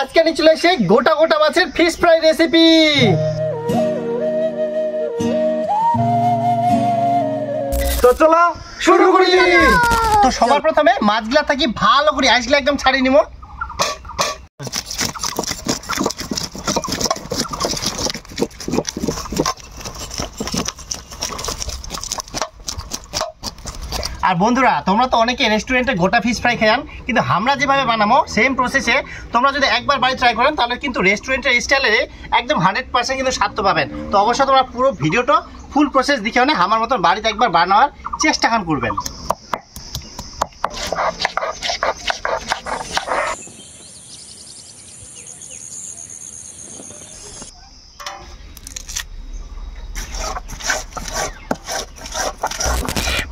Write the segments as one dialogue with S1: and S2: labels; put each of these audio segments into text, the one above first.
S1: আজকে আমি চলে এসে গোটা গোটা মাছের ফিশ ফ্রাই রেসিপি। তো চলো শুরু করি। তো সবার প্রথমে মাছগুলা থাকি ভালো করে আইসগুলা একদম ছাড়িয়ে নিব। আর বন্ধুরা, তোমরা তো অনেকে রেস্টুরেন্টে গোটা ফিশ ফ্রাই খান, কিন্তু আমরা যেভাবে বানাবো সেম প্রসেসে তোমরা যদি একবার বাড়ি ট্রাই করেন তাহলে কিন্তু রেস্টুরেন্টের স্টাইলে একদম 100% কিন্তু স্বাদ পাবেন। তো অবশ্যই তোমরা পুরো ভিডিওটা ফুল প্রসেস দেখে মানে আমার মতন বাড়িতে একবার বানানোর চেষ্টা করবেন।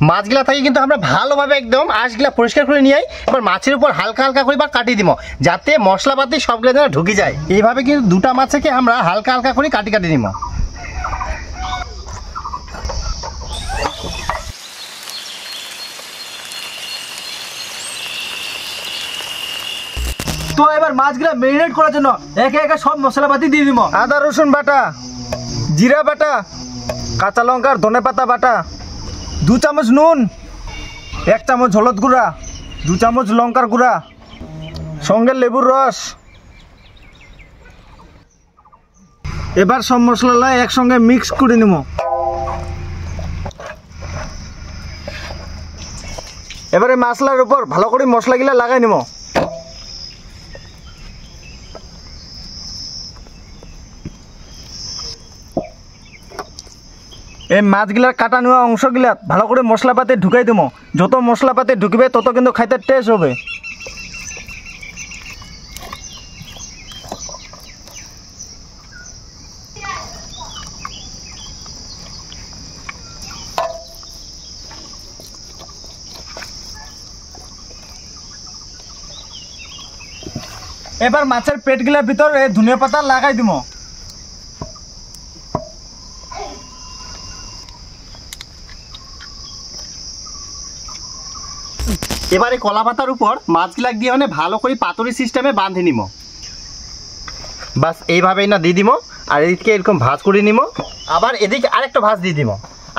S1: মাছগুলা থেকে কিন্তু আমরা ভালোভাবে একদম আঁশগুলা পরিষ্কার করে নিয়ে এবার মাছের উপর হালকা হালকা করে বা কাটিয়ে দিব, যাতে মশলাপাতি সবগুলো যেন ঢুকে যায়। এইভাবে কিন্তু দুটা মাছকে আমরা হালকা হালকা করে কাটি নিব।
S2: তো এবার মাছগুলা মেরিনেট করার জন্য একে একে সব মশলাপাতি দিয়ে দিব।
S3: আদা রসুন বাটা, জিরা বাটা, কাঁচা লঙ্কার ধনেপাতা বাটা, 2 চামচ নুন, 1 চামচ হলুদ গুঁড়া, 2 চামচ লঙ্কার গুঁড়া, সঙ্গে লেবুর রস। এবার সব মশলা একসঙ্গে মিক্স করে নেব। এবারে মশলার উপর ভালো করে মশলাগুলা লাগাই নেব। এই মাছগুলার কাটা নেওয়া অংশগুলা ভালো করে মশলাপাতি ঢুকাই দেবো। যত মশলাপাতি ঢুকবে তত কিন্তু খাইতে টেস্ট হবে। এবার মাছের পেটগুলার ভিতর এই ধনিয়া পাতা লাগাই দিব।
S1: এবারে কলা পাতার উপর মাছগুলা দিয়ে মানে ভালো করে পাতুরি সিস্টেমে বাঁধে নিব। বাস এইভাবেই না দিয়ে দিব। আর এদিকে এরকম ভাঁজ করে নিব, আবার এদিকে আরেকটা ভাঁজ দিয়ে দিব।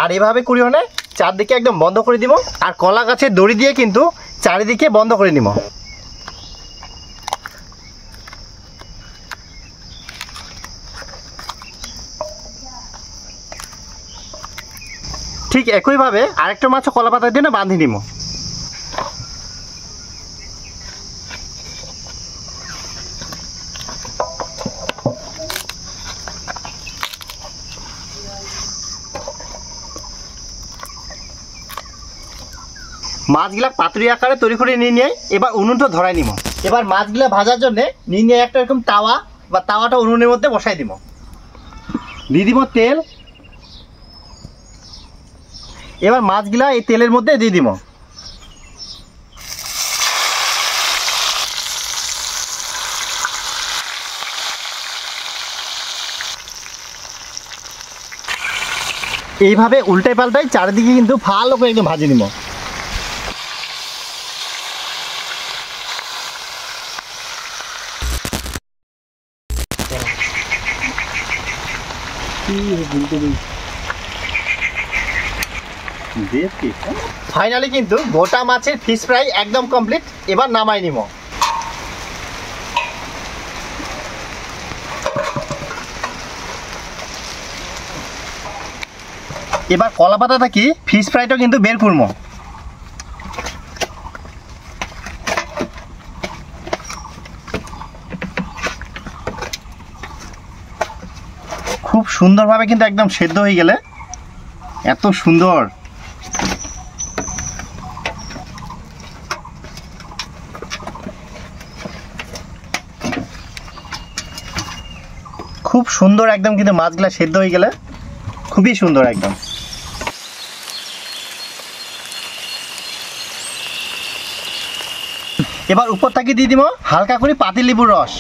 S1: আর এইভাবে করি মানে চারদিকে একদম বন্ধ করে দিব। আর কলা গাছের দড়ি দিয়ে কিন্তু চারিদিকে বন্ধ করে নিব। ঠিক একইভাবে আরেকটা মাছও কলা পাতা দিয়ে বাঁধে নিব। মাছগুলা পাতুরি আকারে তৈরি করে নিয়ে এবার উনুনটা ধরাই নিব। এবার মাছগুলা ভাজার জন্য নিয়ে একটা এরকম তাওয়া বা তাওয়াটা উনুনের মধ্যে বসাই দিব। দিয়ে দিব তেল। এবার মাছগুলা এই তেলের মধ্যে দিয়ে দিব। এইভাবে উল্টাই পাল্টাই চারিদিকে কিন্তু ভালো করে একদম ভাজি নিব। ফাইনালি কিন্তু গোটা মাছের ফিশ ফ্রাই একদম কমপ্লিট। এবার নামাই নিব। এবার কলা পাতা থাকি ফিশ ফ্রাইটা কিন্তু বের করবো। খুব সুন্দরভাবে কিন্তু একদম সেদ্ধ হয়ে গেলে এত সুন্দর। খুব সুন্দর একদম কিন্তু মাছগুলা সেদ্ধ হয়ে গেলে খুবই সুন্দর একদম। এবার উপর থেকে দিয়ে দিব হালকা করে পাতিলেবুর রস।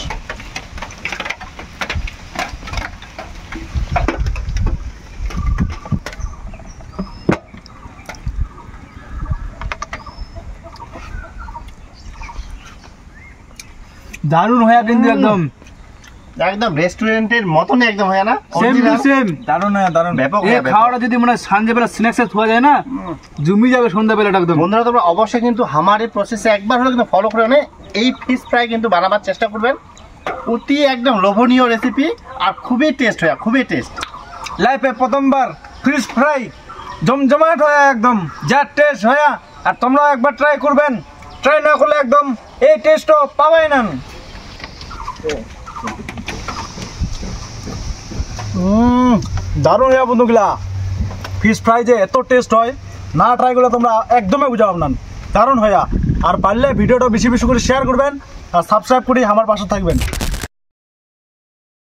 S2: দারুণ হয়ে কিন্তু একদম
S1: একদম রেস্টুরেন্টের মতন একদম হয় না
S2: সেম টু সেম।
S3: দারুণ হয় দারুণ।
S1: ব্যাপক
S2: এই
S1: হয়, ব্যাপক।
S2: খাওয়াটা যদি মানে সন্ধ্যাবেলা স্ন্যাক্সে খাওয়া যায় না, জমি যাবে সন্ধ্যাবেলাটা একদম।
S1: বন্ধুরা তোমরা অবশ্যই কিন্তু আমার এই প্রসেসে একবার হলে কিন্তু ফলো করে এই ফিশ ফ্রাই কিন্তু বানাবার চেষ্টা করবেন। অতি একদম লোভনীয় রেসিপি আর খুবই টেস্ট হয়, খুবই টেস্ট।
S3: লাইফে প্রথমবার ফিশ ফ্রাই জমজমাট হয় একদম, যা টেস্ট হয়। আর তোমরাও একবার ট্রাই করবেন, ট্রাই না করলে একদম এই টেস্টও পাওয়াই না। দারুণ হইয়া বন্ধুগুলা, ফিশ ফ্রাই যে এত টেস্ট হয় না ট্রাই করলে তোমরা একদমই বুঝাব না। দারুণ হইয়া। আর পারলে ভিডিওটা বেশি বেশি করে শেয়ার করবেন আর সাবস্ক্রাইব করে আমার পাশে থাকবেন।